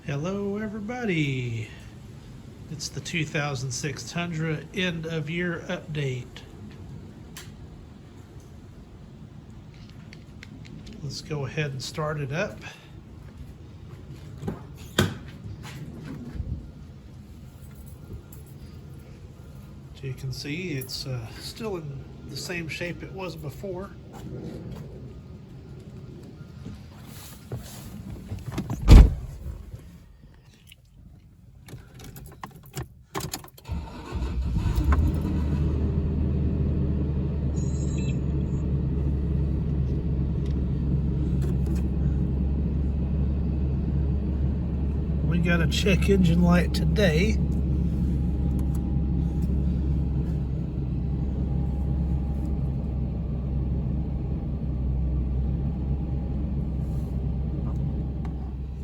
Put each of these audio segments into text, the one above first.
Hello everybody, it's the 2006 Tundra end of year update. Let's go ahead and start it up. So you can see it's still in the same shape it was before. We got a check engine light today.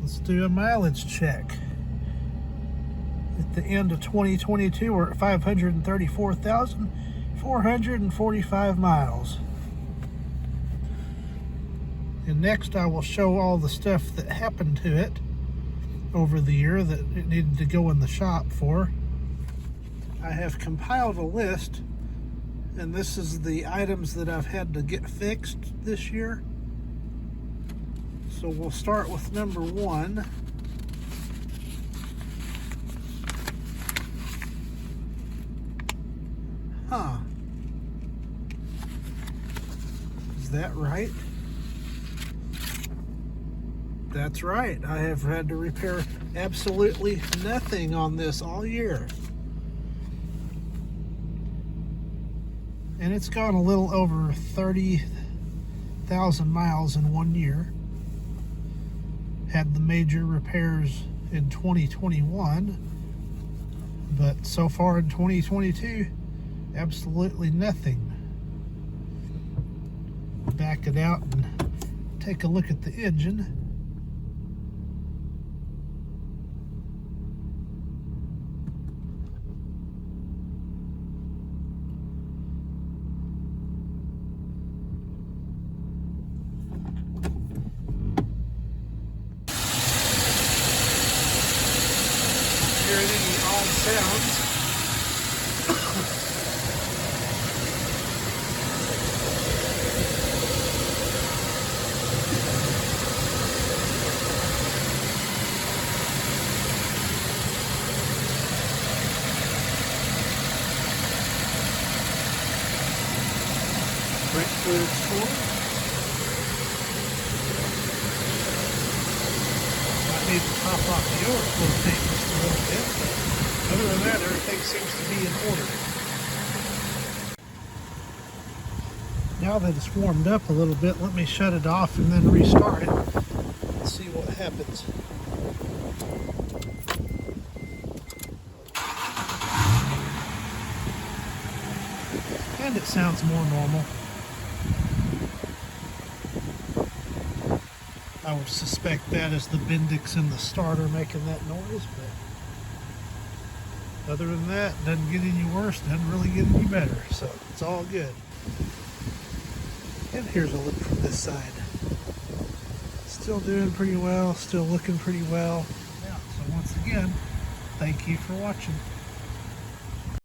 Let's do a mileage check. At the end of 2022, we're at 534,445 miles. And next I will show all the stuff that happened to it over the year that it needed to go in the shop for. I have compiled a list, and this is the items that I've had to get fixed this year. So we'll start with number one. Is that right? That's right. I have had to repair absolutely nothing on this all year. And it's gone a little over 30,000 miles in 1 year. Had the major repairs in 2021, but so far in 2022, absolutely nothing. Back it out and take a look at the engine. Hearing any odd sounds. Brake fluid's full. Might need to top off the overflow tank just a little bit, but other than that, everything seems to be in order. Now that it's warmed up a little bit, let me shut it off and then restart it and see what happens. And it sounds more normal. I would suspect that is the Bendix in the starter making that noise, but other than that, doesn't get any worse, doesn't really get any better, so it's all good. And here's a look from this side. Still doing pretty well, still looking pretty well. Yeah, so once again, thank you for watching.